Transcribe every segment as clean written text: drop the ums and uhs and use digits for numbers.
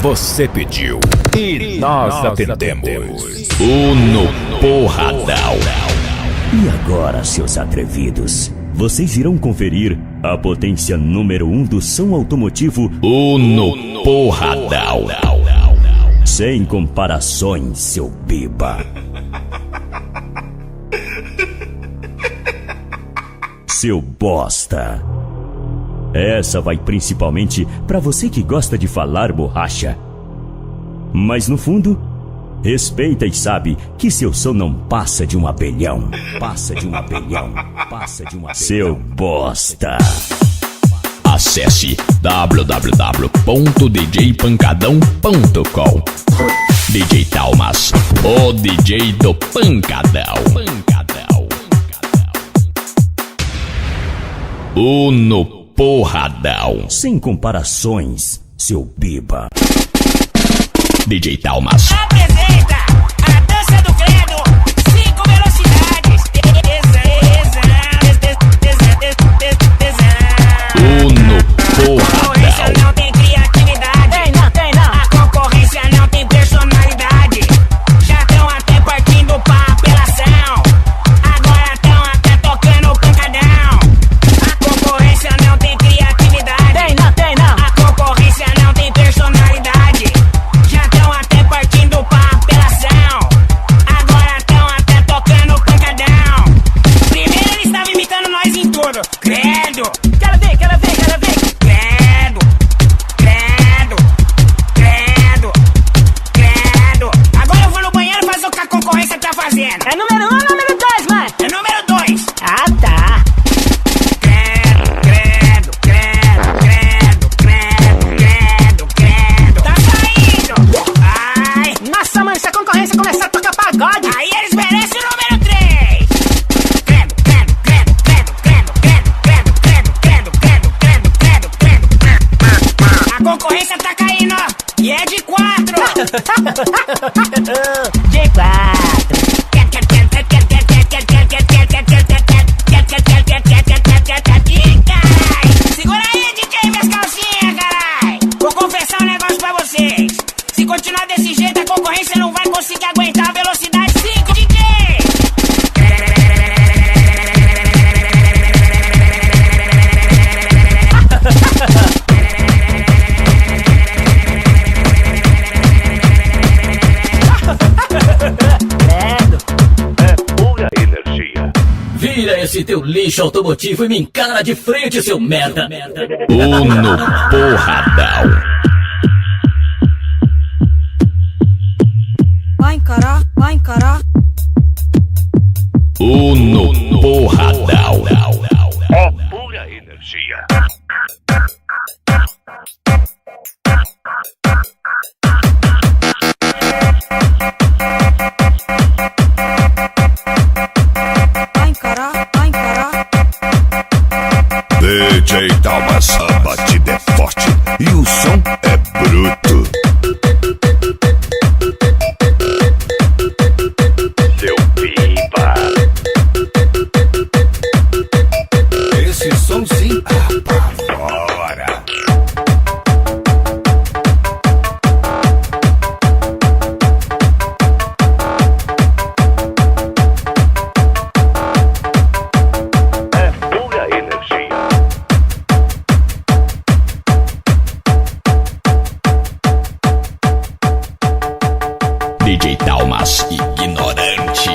Você pediu e nós atendemos. Uno Porradão. E agora, seus atrevidos, vocês irão conferir a potência número 1 do som automotivo Uno Porradão. Sem comparações, seu biba. Seu bosta. Essa vai principalmente pra você que gosta de falar borracha. Mas no fundo, respeita e sabe que seu som não passa de um abelhão. Passa de um abelhão. Passa de um abelhão. Seu bosta. Acesse www.djpancadão.com. DJ Talmas, o DJ do Pancadão. Uno Porradão. Sem comparações, seu biba. DJ Talmas. Apresenta a dança do credo, 5 velocidades. Uno Concorrência Porradão. não tem criatividade. Tem não. A concorrência não tem personalidade. Já tão até partindo pra apelação. Agora tão até tocando pancadão. A concorrência não tem criatividade. Tem não. A concorrência não tem personalidade. Já tão até partindo pra apelação. Agora tão até tocando pancadão. Primeiro ele estava imitando nós em tudo. Credo. Quero ver. Credo. Agora eu vou no banheiro fazer o que a concorrência tá fazendo. É número 1 ou número 2, mano? É número 2. Ah, tá. Credo. Tá saindo. Ai. Nossa, mano, se a concorrência começar a tocar pagode, aí eles merecem o número 3. Credo. A concorrência tá caindo, ó. E é de 4. De 4. Segura aí, DJ, minhas calcinhas, carai. Vou confessar um negócio pra vocês. Se continuar desse jeito, a concorrência não vai conseguir aguentar a velocidade 5, DJ. Vira esse teu lixo automotivo e me encara de frente, seu merda. Uno Porradão. Vai encarar. Uno Porradão. Pura energia. Vai encarar. DJ Talmas, a batida é forte e o som é bruto. Seu pipa. Esse som sim apavora. É pura energia. DJ Talmas, ignorante.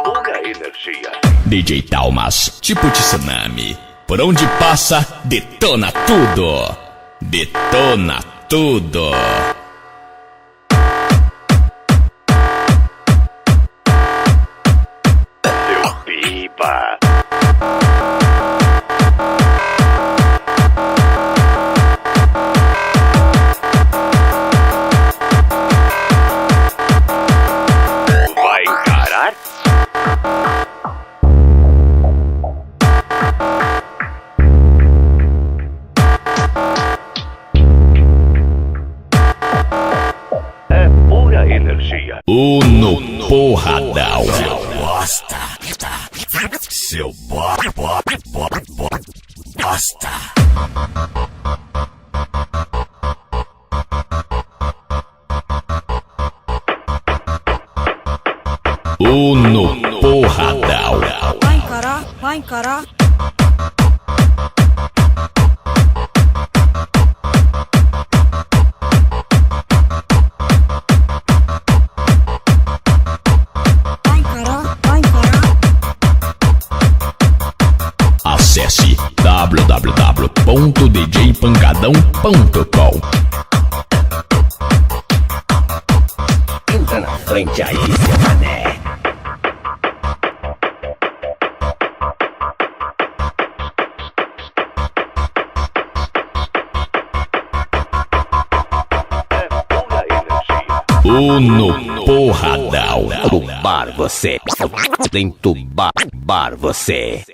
Pura energia. DJ Talmas, tipo tsunami. Por onde passa, detona tudo. Detona tudo. Seu pipa. Vai encarar? É pura energia. Uno Porradão. Bosta. Seu bosta. bosta. No Porradão. Vai encarar, vai encarar. Vai encarar, vai encarar. Acesse www.djpancadão.com. Entra na frente aí, seu mané. No Porradão. Entubar você. Entubar você.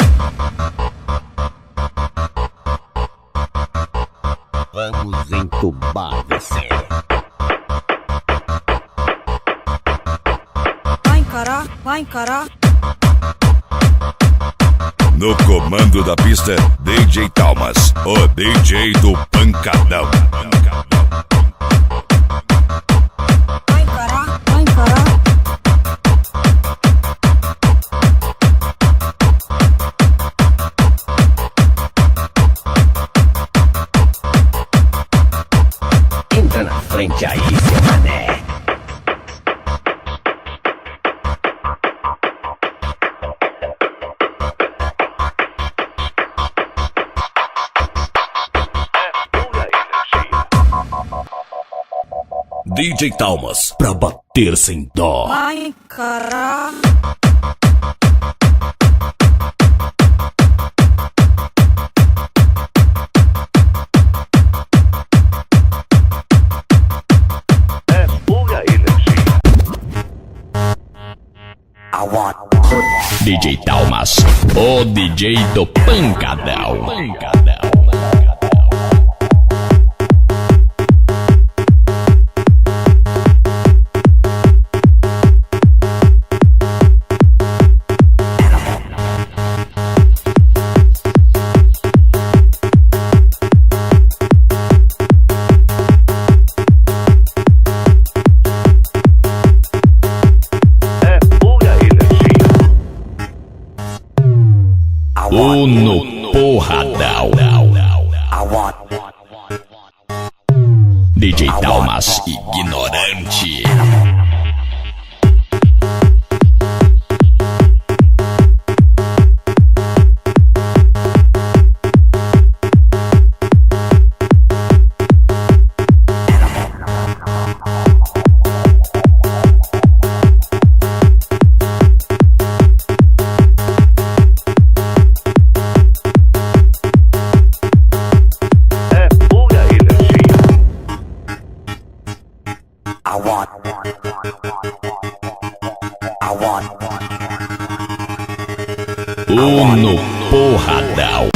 Vamos entubar você. Vai encarar, vai encarar. No comando da pista, DJ Talmas, o DJ do Pancadão. Vai encarar, vai encarar. Entra na frente aí, seu mané. DJ Talmas, pra bater sem dó. Vai encarar. DJ Talmas, o DJ do Pancadão. No Porradão. DJ Talmas, ignorante. No Porradão.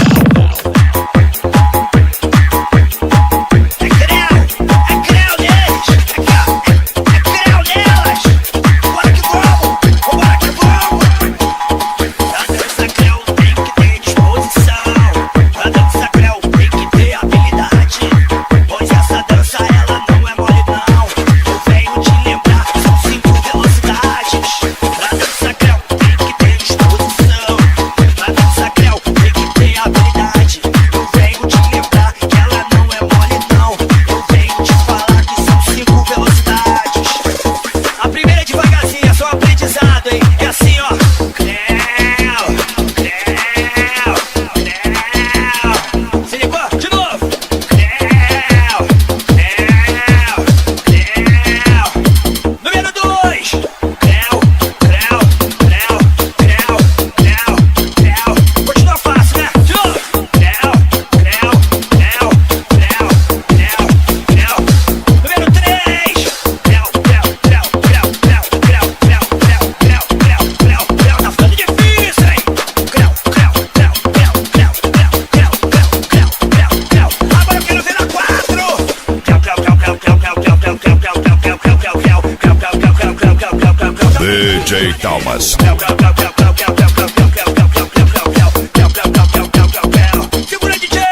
DJ Talmas. Segura DJ!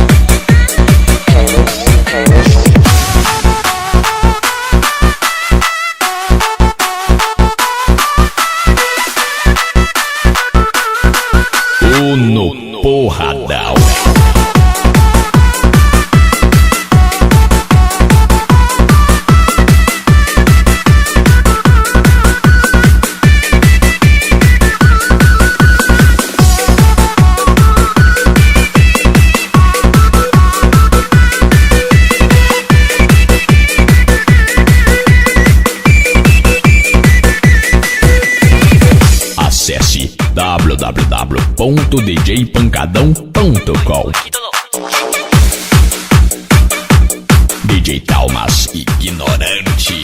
No Porradão. Acesse www.djpancadão.com. DJ Talmas Ignorante.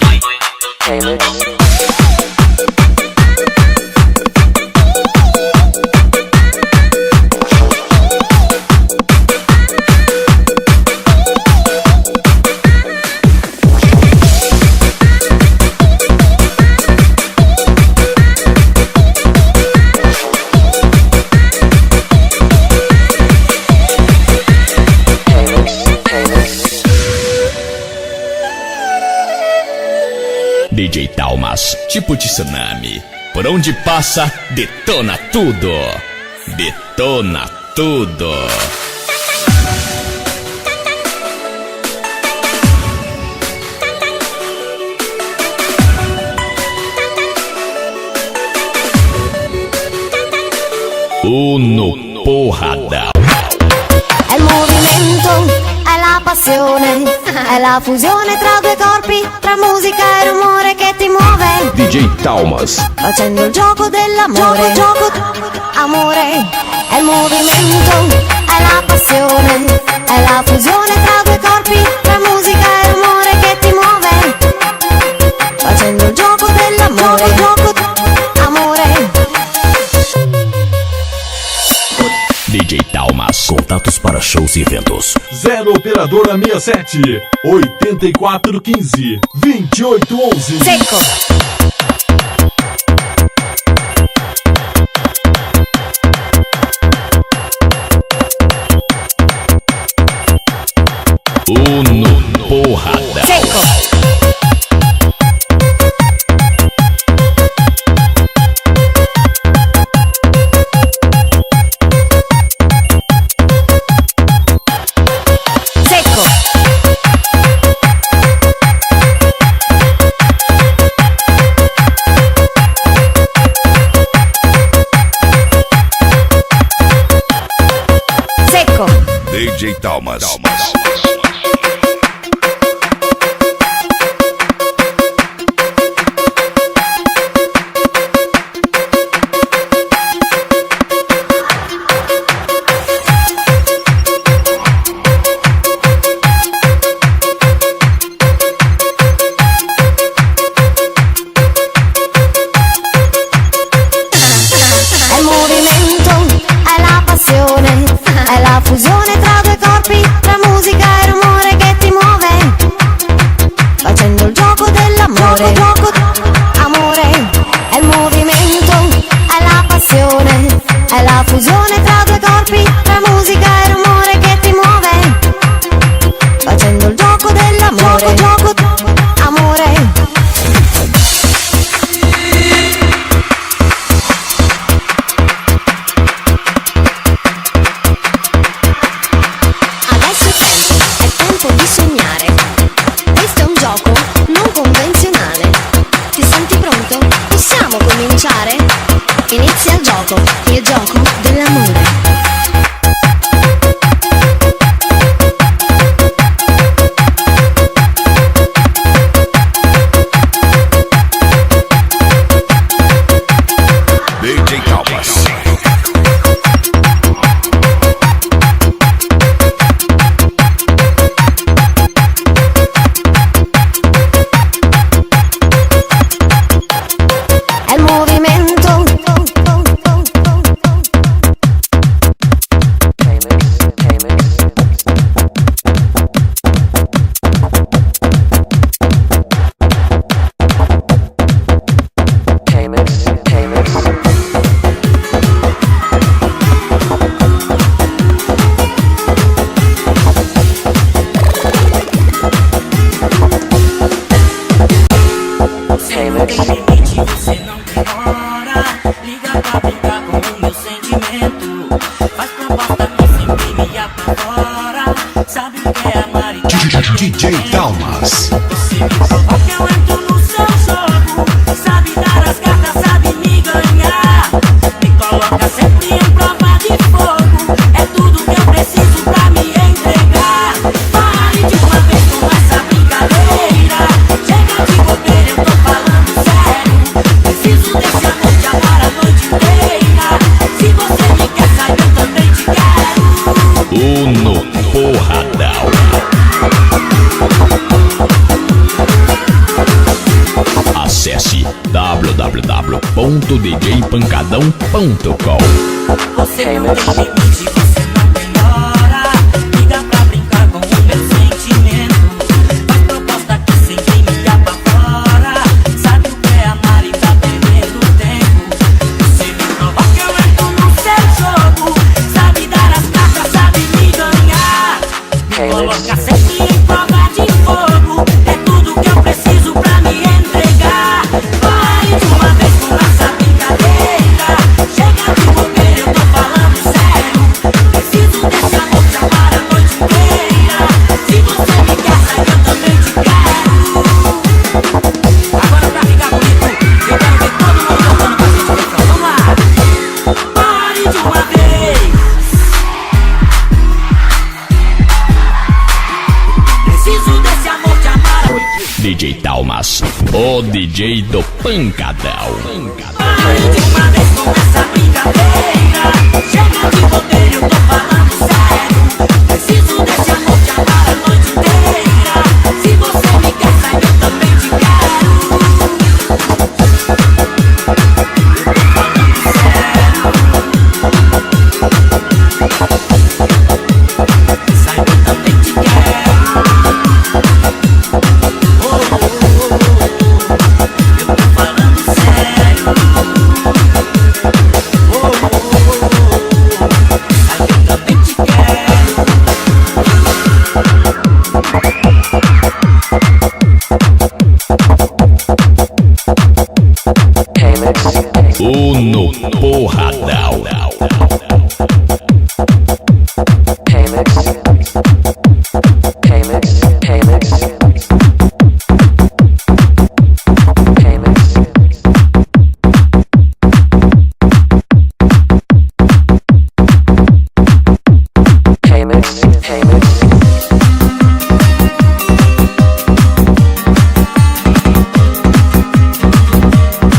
DJ Talmas, tipo tsunami. Por onde passa, detona tudo. Detona tudo. No Porradão. È il movimento, è la passione, è la fusione tra due corpi, tra musica e rumore che ti muove. DJ Talmas. Facendo il gioco dell'amore, gioco, amore. È il movimento, è la passione, è la fusione tra due corpi, tra musica e rumore che ti muove. Facendo il gioco dell'amore, gioco, amore. DJ Talmas. Contatos para shows e eventos. 0 operadora 67 8415 2811. Secco. No Porradão. Secco. DJ Talmas. È il movimento, è la passione, è la fusione tra due corpi, tra musica e é amar e DJ Dalmas. você me provoca, eu entro no seu jogo. Sabe dar as cartas, sabe me ganhar. Me coloca sempre em prova de fogo. É tudo que eu preciso pra me entregar. Pare de uma vez com essa brincadeira. Chega de bobeira, eu tô falando sério. Preciso desse amor de amar a noite inteira. Se você me quer, saiba, eu também te quero. Uno Porradão. Acesse www.djpancadão.com. Você não tem limite, você não tem hora. Liga pra brincar com o meu sentimento. Faz proposta que sempre me apavora. Sabe o que é amar e tá perdendo tempo. Você me provoca, eu entro no seu jogo. Sabe dar as cartas, sabe me ganhar. Me coloca sempre em prova de fogo. É tudo que eu preciso pra me entregar. Pare de uma vez com essa brincadeira. Chega de bobeira, eu tô falando sério. Preciso desse amor de amar a noite inteira. Se você me quer, saiba, eu também te quero. Agora pra ficar bonito, eu quero ver todo mundo cantando com a gente no refrão. Vamos lá! Pare de uma vez. Preciso desse amor de amar a noite. DJ Dalmas, o DJ do Pancadão. Pare de uma vez com essa brincadeira. Chega de bobeira, eu tô falando sério. Preciso desse amor de amar a noite inteira. Se você me quer, saiba, eu também te quero. Saiba, eu também te quero. Eu tô falando sério. Saiba, eu também te quero. Uno Porradão.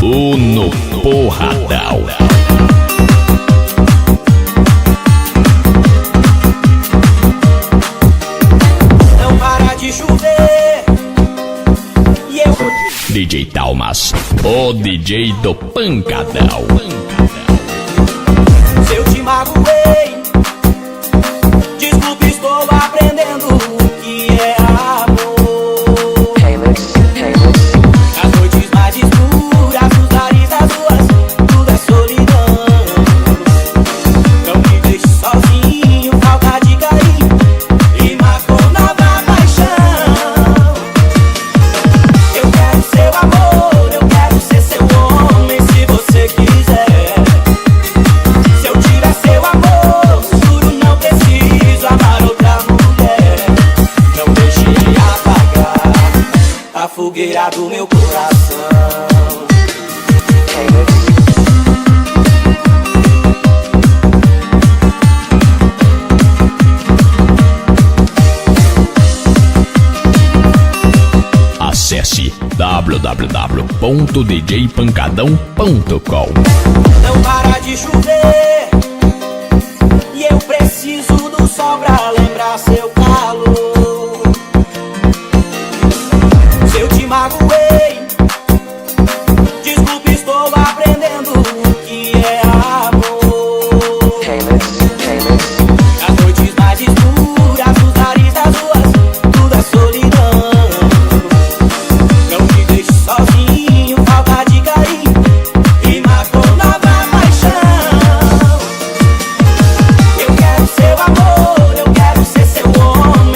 Uno Porradão. Não para de chover. E eu DJ Dalmas, o DJ do Pancadão. se eu te magoei, desculpe, estou aprendendo o que é amor. As noites mais escuras, os lares das ruas, tudo é solidão. Não me deixe sozinho, falta de carinho e marcou nova paixão. Eu quero seu amor, eu quero ser seu homem, se você quiser. Se eu tiver seu amor, juro, não preciso amar outra mulher. Não deixe apagar a fogueira do meu coração. Acesse www.djpancadão.com. Não para de chover e eu preciso do sol pra lembrar seu calor. Se eu te magoei, desculpe, estou aprendendo o que é amor. As noites mais escuras, os lares das ruas, tudo é solidão. Não me deixe sozinho, falta de carinho e marcou nova paixão. Eu quero seu amor, eu quero ser seu homem.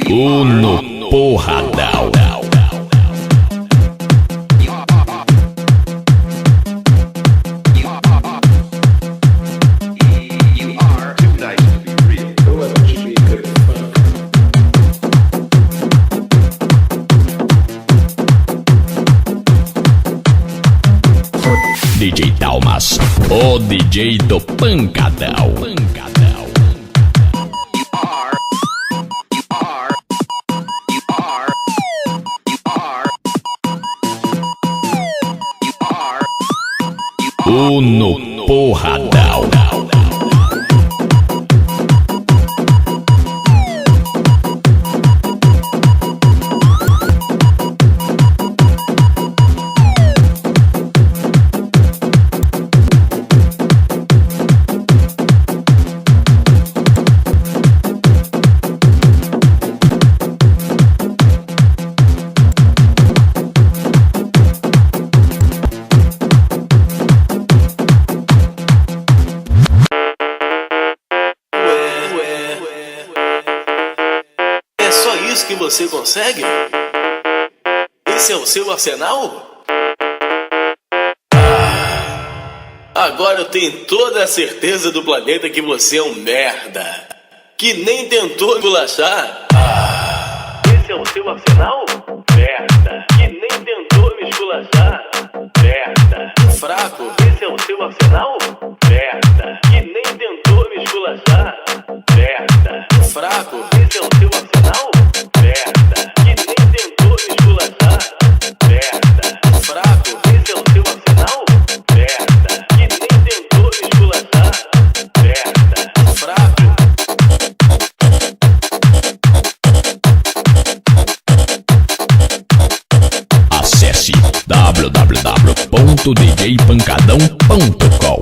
Uno Porradão. DJ Dalmas, o DJ do Pancadão. Uno Porradão. Que você consegue? Esse é o seu arsenal? Agora eu tenho toda a certeza do planeta que você é um merda, que nem tentou me esculachar. Esse é o seu arsenal? Merda, que nem tentou me esculachar. Merda, fraco. Esse é o seu arsenal? Merda, que nem tentou me esculachar. Merda, fraco. Esse é o seu arsenal? Merda, que nem tentou me esculachar. Merda, fraco. Esse é o seu arsenal? Merda, que nem tentou me esculachar. Merda, fraco. Acesse www.djpancadão.com.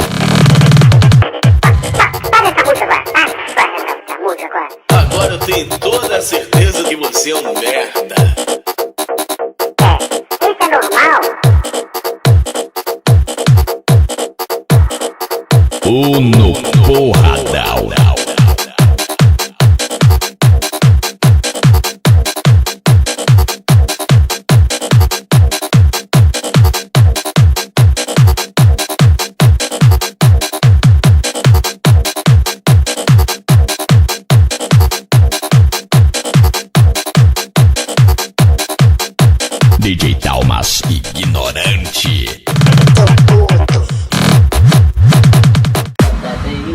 Agora eu tenho toda a certeza que você é um merda. Isso é normal? Uno Porradão. DJ Dalmas, ignorante.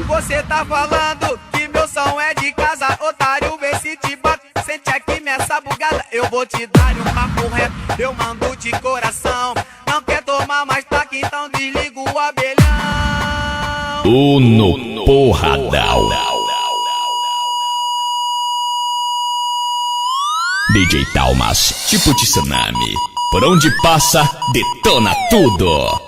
Você tá falando que meu som é de casa, otário, vê se te bato. Sente aqui nessa bugada, eu vou te dar um papo reto. Eu mando de coração, não quer tomar mais taque, então desliga o abelhão. Uno Porradão. DJ Dalmas, tipo tsunami. Por onde passa, detona tudo.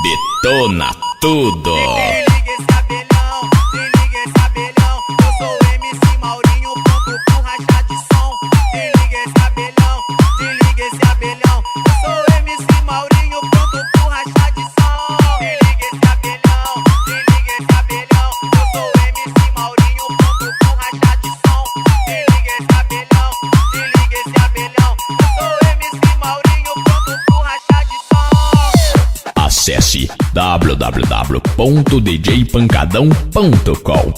Detona tudo. Desliga esse abelhão, desliga esse abelhão. Eu sou o MC Maurinho, pronto pro rachar de som. Desliga esse abelhão, desliga esse abelhão. Eu sou o MC Maurinho, pronto pro rachar de som. Desliga esse abelhão, desliga esse abelhão. Eu sou o MC Maurinho, pronto pro rachar de som. Desliga esse abelhão, desliga esse abelhão. Eu sou o MC Maurinho, pronto pro rachar de som. Acesse www.djpancadão.com.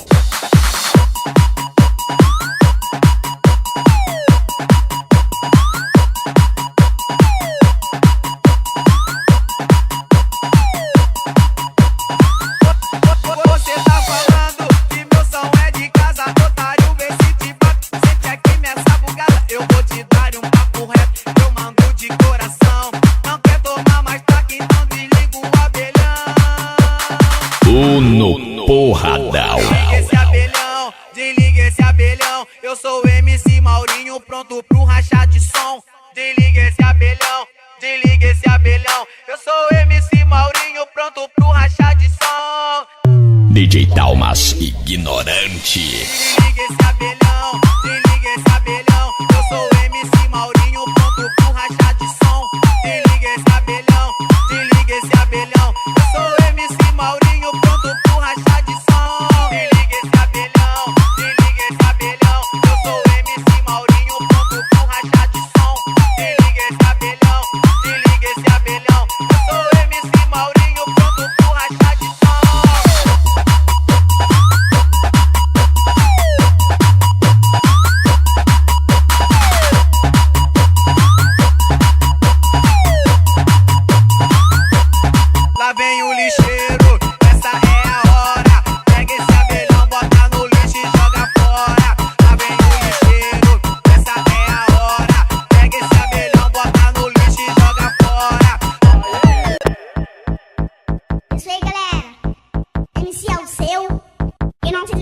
Você tá falando que meu som é de casa, otário, vê se te bato. Sente aqui nessa bugada, eu vou te dar um papo reto. Eu mando de coração, não quer tomar mais taque, então desliga o abelhão. Uno Porradão. Desliga esse abelhão, desliga esse abelhão. Eu sou o MC Maurinho, pronto pro rachar de som. Desliga esse abelhão, desliga esse abelhão. Eu sou o MC Maurinho, pronto pro rachar de som. DJ Dalmas, ignorante. Desliga esse abelhão, desliga esse abelhão. Eu sou o MC Maurinho, pronto pro rachar de som. Desliga esse abelhão, desliga esse abelhão. Eu sou o MC Maurinho, pronto pro rachar de som.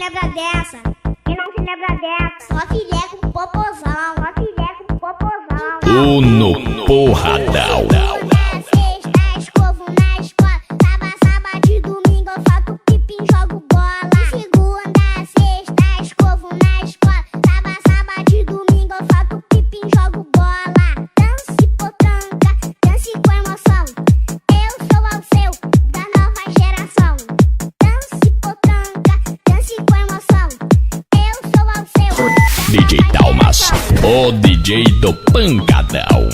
lembra dessa? Quem não se lembra dessa? Só filé com popozão, só filé com popozão. Uno Porradão. Na sexta, escovo na escola. Sábado de domingo eu solto pipi e jogo bola. De segunda, sexta, escovo na escola. Sábado de domingo eu solto pipi e jogo bola. Dance potranca, dance com emoção. Eu sou ao seu, da nova geração. Dance potranca, dance com emoção. Eu sou ao seu. DJ Dalmas, o DJ do Pancadão.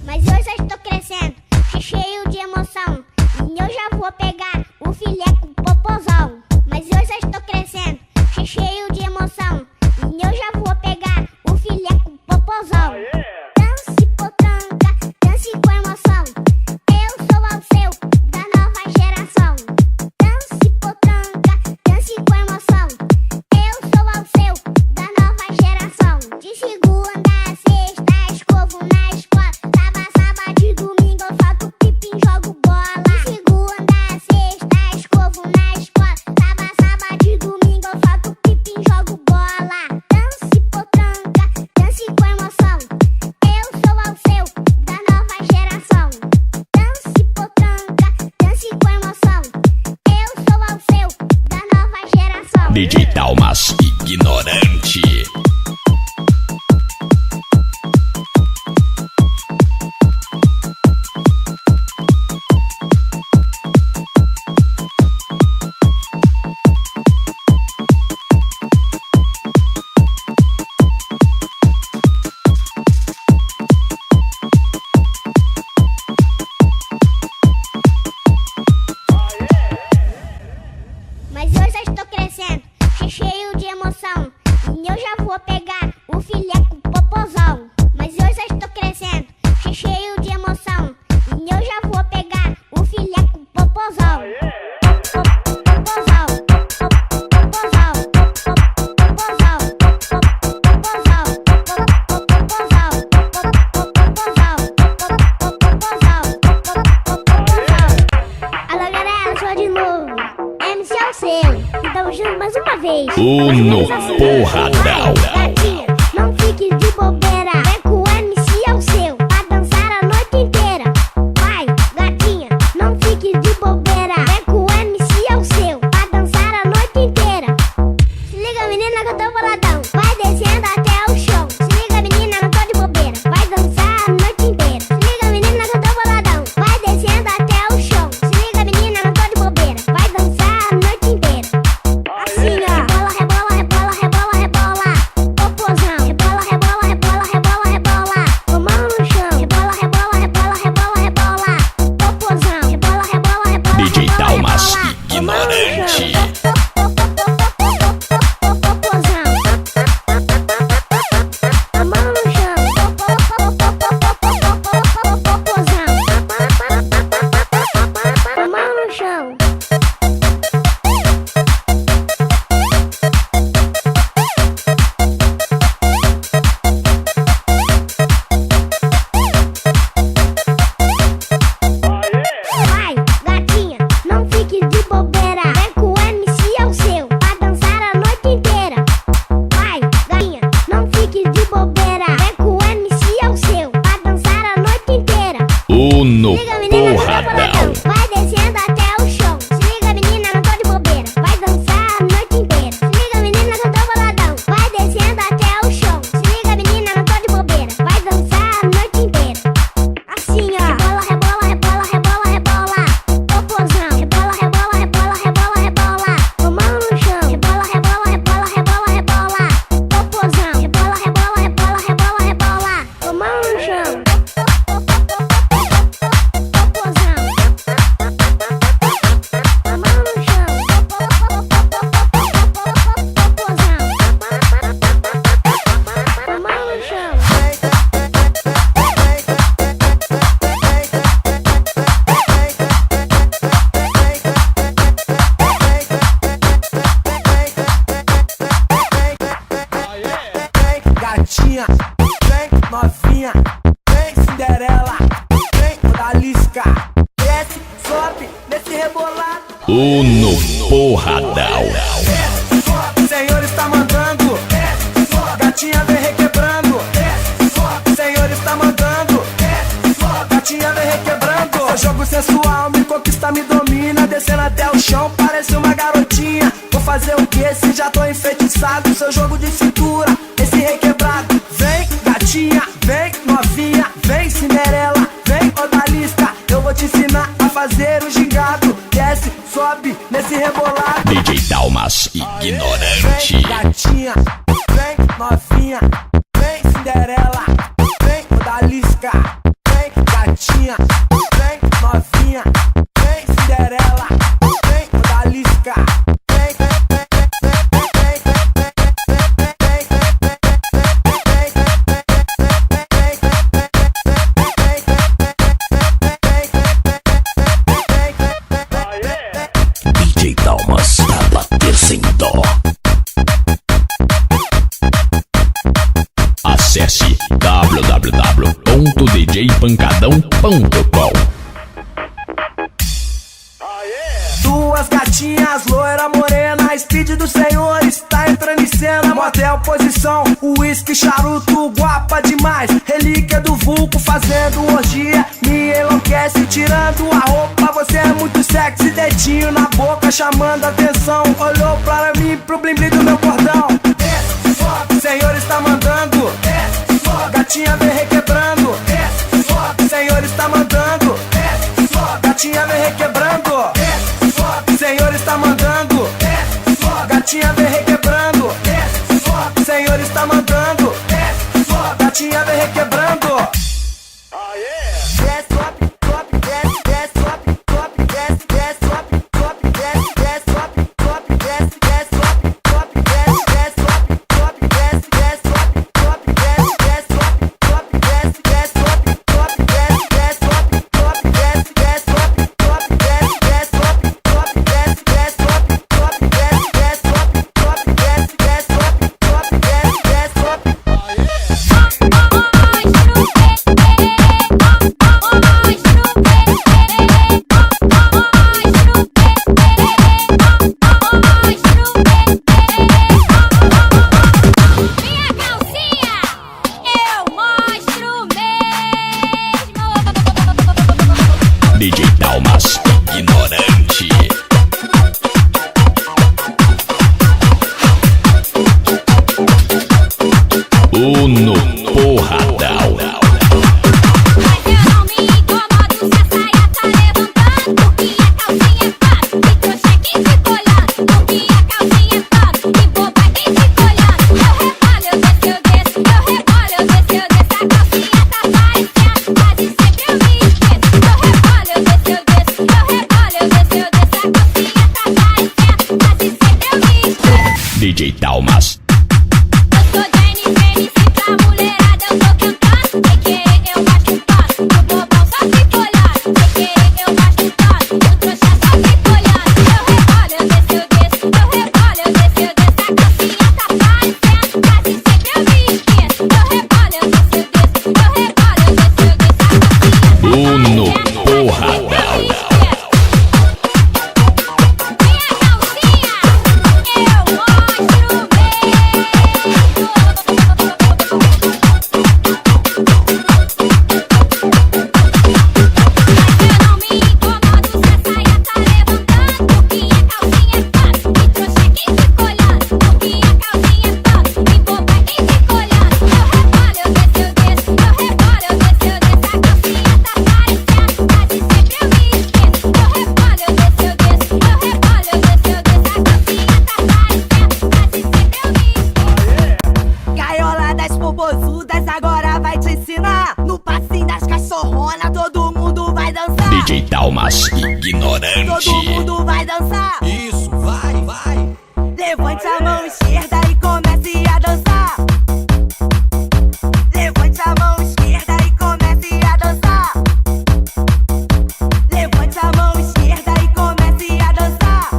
Mas eu já estou crescendo, cheio de emoção. E eu já vou pegar o filé com popozão. Mas eu já estou crescendo, cheio de emoção. E eu já vou pegar o filé com popozão. Dance potranca, dance com emoção. Eu sou ao seu, da nova geração. Dance potranca, dance com emoção. Eu sou ao seu, da nova geração. De segunda a sexta, escovo na escola. Sábado de domingo eu solto pipi e jogo bola. De segunda a sexta, escovo na escola. Sábado de domingo eu solto pipi e jogo bola. Dance potranca, dance com emoção. Eu sou ao seu, da nova geração. Dance potranca, dance com emoção. Eu sou ao seu, da nova geração. DJ Dalmas, ignorante. Mas eu já estou crescendo, cheio de emoção. E eu já vou pegar o filé com popozão. Mas eu já estou crescendo, cheio de emoção. E eu já vou pegar o filé com popozão. Popozão, popozão, popozão, popozão, popozão, alô galera, sou de novo. MC é o seu, e tamo junto mais uma vez. Uno Porradão. Gatinha, não fique de bobeira. Vem com o MC é o seu, pra dançar a noite inteira. Vai, gatinha, não fique de bobeira. Vem com o MC é o seu, pra dançar a noite inteira. Se liga menina que eu tô boladão, vai descendo até o chão. Se liga menina, não tô de bobeira, vai dançar a noite inteira. Se liga menina que eu tô boladão, vai descendo até o chão. Se liga menina, não tô de bobeira, vai dançar a noite inteira. Assim ó, rebola, rebola, rebola, rebola, rebola. novinha, vem Cinderela, vem odalisca, desce, sobe, nesse rebolado. No Porradão. O senhor está mandando, gatinha vem requebrando. O senhor está mandando, gatinha vem requebrando. Seu jogo sensual me conquista, me domina, descendo até o chão, parece uma garotinha. Vou fazer o que se já tô enfeitiçado? Seu jogo de cintura, esse requebrado. Vem gatinha, vem novinha, vem Cinderela, vem odalisca. Eu vou te ensinar a fazer o gingado. Desce, sobe, nesse rebolado. DJ Dalmas, ignorante. Vem gatinha, vem novinha, vem Cinderela, vem odalisca. Vem gatinha, vem novinha, vem Cinderela, vem odalisca. DJ Dalmas, pra bater sem dó. Acesse www.djpancadão.com. Duas gatinhas, loira morena, speed do senhor está entrando em cena. Motel, posição, uísque, charuto, guapa demais. Relíquia do vulco, fazendo orgia, me enlouquece, tirando a roupa. Você é muito sexy, dedinho na boca, chamando atenção. Olhou para mim, pro blim blim do meu cordão. O senhor está mandando, gatinha vem requebrando. O senhor está mandando, gatinha vem requebrando. O senhor está mandando, gatinha vem requebrando. O senhor está mandando, gatinha vem requebrando. Desce, sobe, sobe, desce, desce, sobe, sobe, desce, desce, sobe, sobe, desce, desce, sobe, sobe, desce, desce, sobe, sobe, desce, desce, sobe, sobe, desce, desce, sobe, sobe, desce, desce, sobe, sobe, desce, desce, sobe, sobe, desce, desce, sobe, sobe, desce, desce, sobe, sobe, desce, desce, sobe, sobe, desce, desce, sobe, sobe, desce, desce, sobe, sobe, desce, desce, sobe, sobe, desce, desce, sobe. DJ Dalmas, ignorante. No Porradão. Mas eu não me incomodo se a saia tá levantando, porque a calcinha é papo, e trouxa aqui te colando, porque a calcinha é papo, e boba aqui te colando. Eu rebolo, eu desço, eu desço, eu rebolo, eu desço, eu desço, a calcinha tá parecendo, quase sempre eu me esqueço. Eu rebolo, eu desço, eu desço, eu rebolo, eu desço, eu desço, a calcinha tá parecendo, quase sempre eu me esqueço. DJ Dalmas. Eu sou Jenny Fênix, pra mulherada eu tô cantando. Sem querer eu baixo o passo, o bobão só fica olhando. Sem querer eu baixo o passo, o trouxa só fica olhando. Eu rebolo, eu desço, eu desço, eu rebolo, eu desço, eu desço, a calcinha tá parecendo, quase sempre eu me esqueço. Eu rebolo, eu desço, eu desço, eu rebolo, eu desço, eu desço, a calcinha tá No parecendo, Porradão. minha calcinha, eu mostro DJ Dalmas, ignorante. Todo mundo vai dançar. Isso, vai, vai. Levante a mão esquerda e comece a dançar. Levante a mão esquerda e comece a dançar. Levante a mão esquerda e comece a dançar.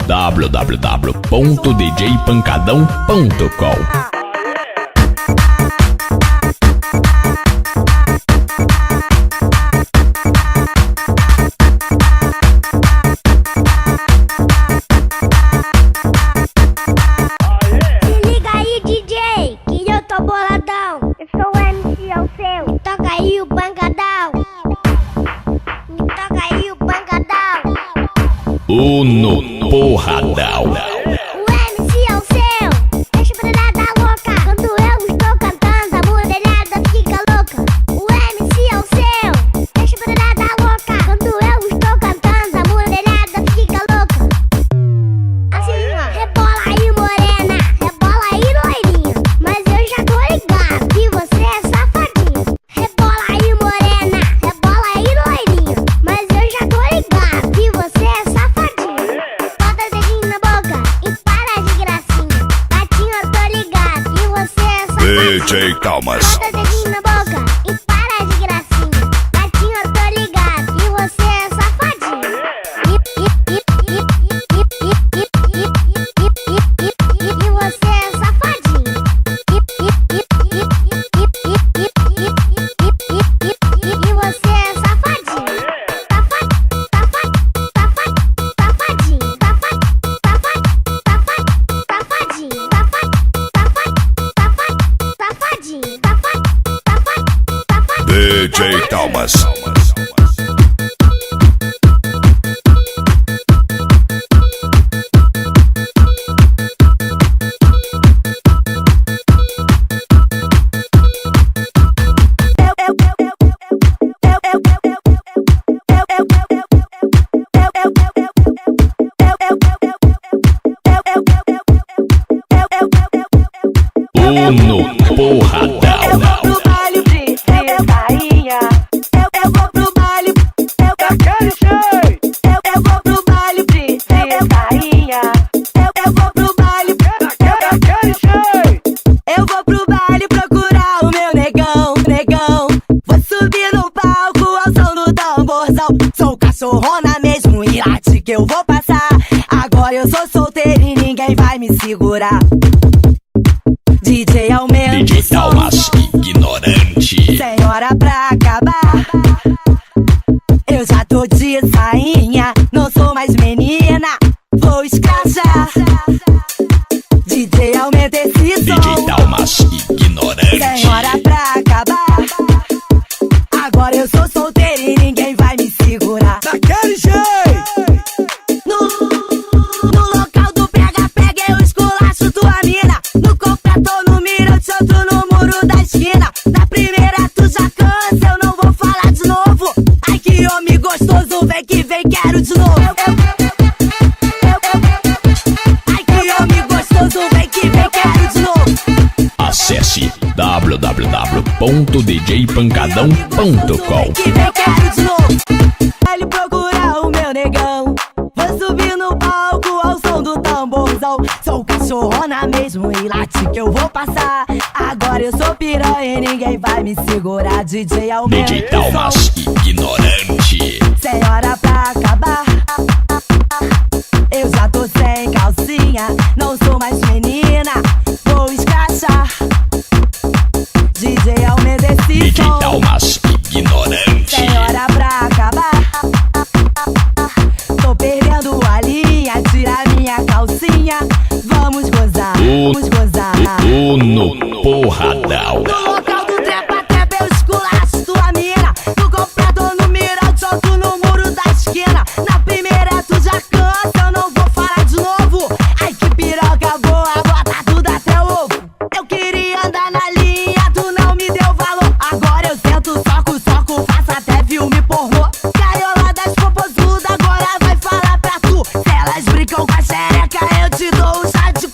www.djpancadão.com. No Porradão. O MC é o seu, deixa a mulherada louca. Quando eu estou cantando, a mulherada fica louca. O MC é o seu, deixa a mulherada louca. Quando eu estou cantando, a mulherada fica louca. Assim, ó. Rebola aí, morena, rebola aí, loirinha. Mas eu já tô ligado que você é safadinho. Rebola aí, morena, rebola aí, loirinha. Mas eu já tô ligado que você é safadinho. DJ Thalmas. Bota dedinho na boca e para de gracinha. Gatinho, eu tô ligado que você é safadinho. E você é safadinho. E você é safadinho. DJ Thalmas. No Porradão. Eu vou pro baile daquele jeito. Eu vou pro baile de rainha. Eu vou pro baile daquele jeito. Eu vou pro baile procurar o meu negão, negão. Vou subir no palco ao som do tamborzão. Sou cachorrona mesmo e late que eu vou passar. Agora eu sou solteira e ninguém vai me segurar. DJ aumenta DJ Thalmas, ignorante. Sem hora pra acabar. Eu já tô de sainha, não sou mais menina. Vou escrachar. DJ aumenta esse som. DJ Thalmas, ignorante. Sem hora pra acabar. Agora eu sou solteira e ninguém vai me segurar. Daquele jeito. No local do pega-pega eu esculacho tua mina. No completo no miro eu te outro no muro da esquina. Na primeira tu já cansa, eu não vou falar de novo. Ai que homem gostoso, vem que vem, quero de novo. Ai que homem gostoso, vem que vem, quero de novo. Acesse www.djpancadão.com. Que vem, quero de novo. Ele procurar o meu negão. Vou subir no palco ao som do tamborzão. Sou cachorrona mesmo e late que eu vou passar. Agora eu sou piranha e ninguém vai me segurar. DJ aumenta DJ Thalmas, ignorante. Sem hora pra acabar. Eu já tô sem calcinha, não sou mais menina. Vou escrachar. DJ aumenta esse DJ som. Thalmas, ignorante. Sem hora pra acabar. Tô perdendo a linha, tira minha calcinha. Vamos gozar, vamos gozar. No Porradão. No local do trepa-trepa eu esculacho tua mina. No completo no miro eu te solto no muro da esquina. Na primeira tu já cansa, eu não vou falar de novo. Ai que piroca boa, bota tudo até o ovo. Eu queria andar na linha, tu não me deu valor. Agora eu sento, soco, faço até filme pornô. Caiola das popozudas, agora vai falar pra tu. Se elas brincam com a xereca, eu te dou um chá de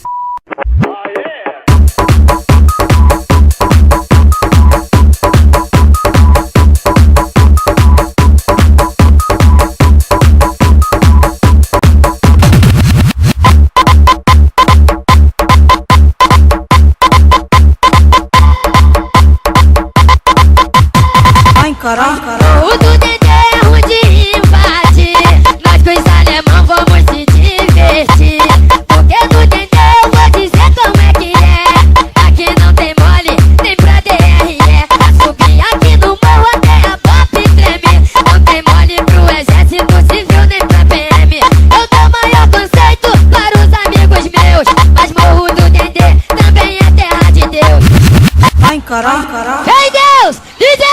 caralho. Ei, Deus! DJ!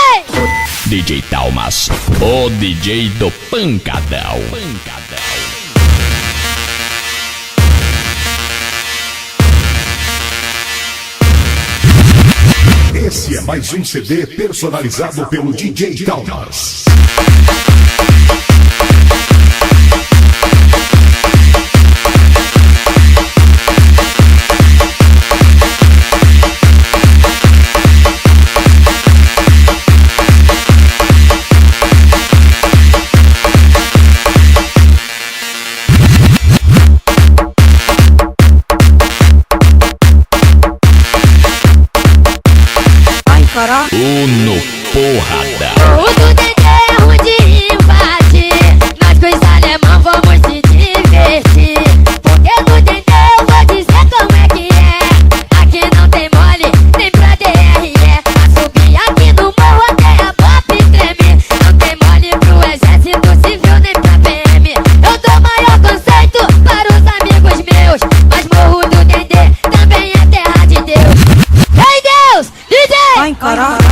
DJ Talmas, o DJ do Pancadão. Esse é mais um CD personalizado pelo DJ Talmas. Uno Porrada. O do DD é ruim de invadir. Nós com os alemão vamos se divertir. Porque do DD eu vou dizer como é que é. Aqui não tem mole, nem pra DRE. A subir aqui no morro até a pop treme. Não tem mole pro exército civil nem pra PM. Eu dou maior conceito para os amigos meus. Mas morro do DD também é terra de Deus. Ei, Deus! DJ! Ai, caralho.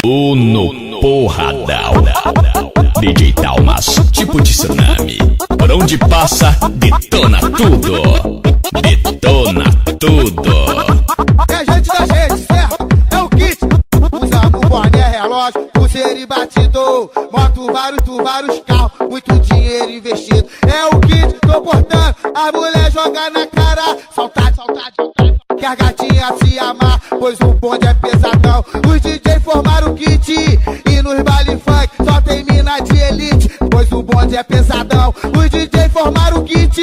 Uno Porradão. DJ Talmas, tipo de tsunami. Por onde passa, detona tudo. Detona tudo. É gente da gente, certo? É o kit. Usamos boné, relógio, pulseira e batidor. Moto, vários carros, muito dinheiro investido. É o kit, tô portando, a mulher joga na cara. Saudade, que a gatinha se amar, pois o bonde é pesadão. Os DJ formaram o kit, e nos baile funk só tem mina de elite, pois o bonde é pesadão. Os DJ formaram o kit,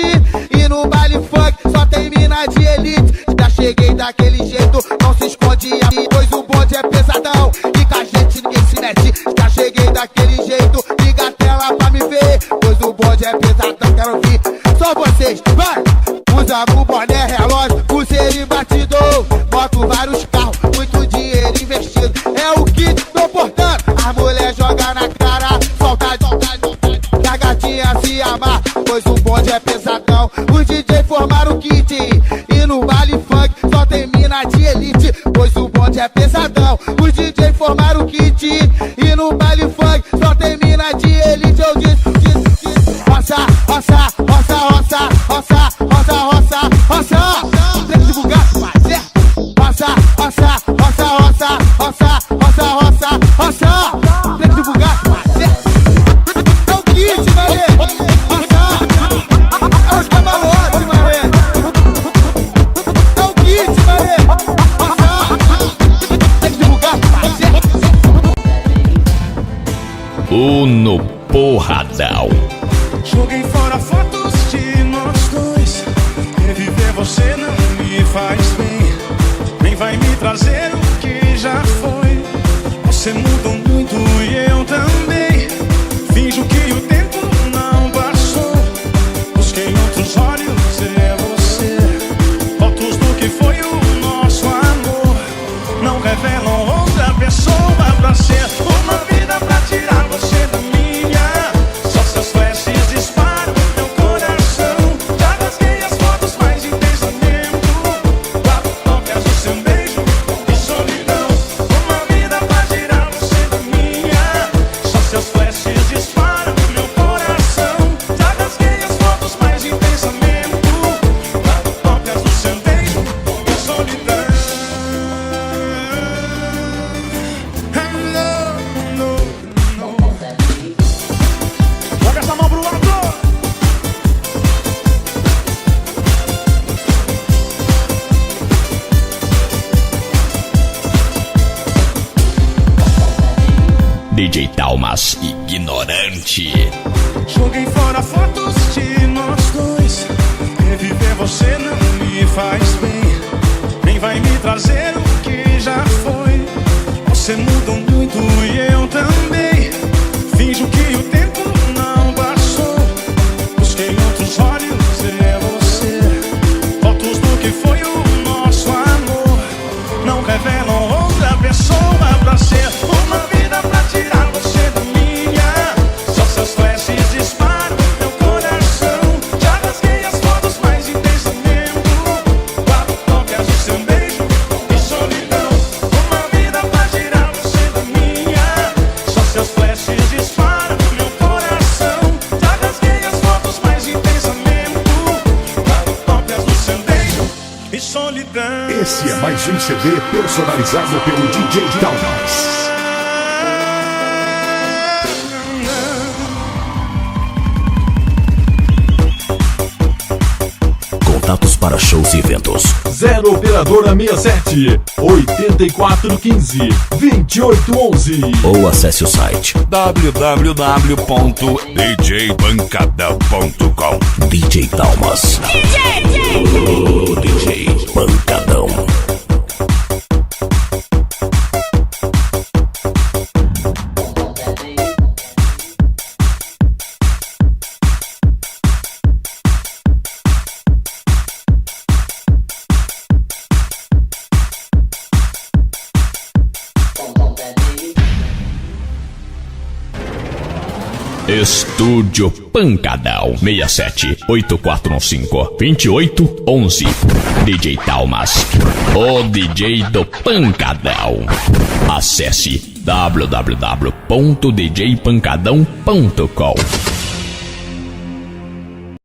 e no baile funk só tem mina de elite. Já cheguei daquele jeito, não se esconde aí, pois o bonde é pesadão. E com a gente ninguém se mete. Já cheguei daquele jeito, liga a tela pra me ver, pois o bonde é pesadão, quero ouvir só vocês, vai! Usamos boné, relógio, pulseira e batidor. Moto, vários carros, muito dinheiro investido. É o kit, tô portando, a mulher joga na cara. Saudade, que a gatinha se amar, pois o bonde é pesadão. Os DJ formaram o kit, e no baile funk só tem mina de elite, pois o bonde é pesadão. Os DJ formaram o kit, e no baile funk só tem mina de elite. Eu disse, roça, roça, roça, roça, roça, roça, roça, roça. Tem que divulgar, mas é. Roça, roça, roça, roça, roça, roça, roça, roça. Tem que divulgar, mas é. É o kit, mané. Roça. É os camalotes, mané. É o kit, mané. Roça. Tem que divulgar, mas é. Uno Porradão. Joguei fora fotos de nós dois. Reviver você não me faz bem. Nem vai me trazer o que já foi. Você mudou muito e eu também. Finjo que o tempo não passou. Busquei outros olhos e você. Fotos do que foi o nosso amor. Não revelam outra pessoa pra ser. Uma vida pra tirar você da minha. Só seus flashes disparam meu coração. Já rasguei as fotos mais intensamente. Quatro cópias do seu beijo e solidão. Uma vida pra tirar você da minha. Só seus flashes disparam meu coração. Já rasguei as fotos mais intensamente. Quatro cópias do seu beijo e solidão. Joga essa mão pro lado. DJ Talmas, ignorante. Joguei fora fotos de nós dois. Reviver você não me faz bem. Nem vai me trazer o que já foi. Você mudou muito e eu também. Finjo que o tempo não passou. Busquei outros olhos e você. Fotos do que foi o nosso amor. Não revelam outra pessoa pra ser. Uma vida pra tirar mais um CD personalizado pelo DJ Talmas. Contatos para shows e eventos. 0 Operadora 67 8415 2811. Ou acesse o site www.djpancadão.com. DJ Talmas. O DJ Pancadão. Estúdio Pancadão 67 8415 2811. DJ Talmas, o DJ do Pancadão. Acesse www.djpancadão.com.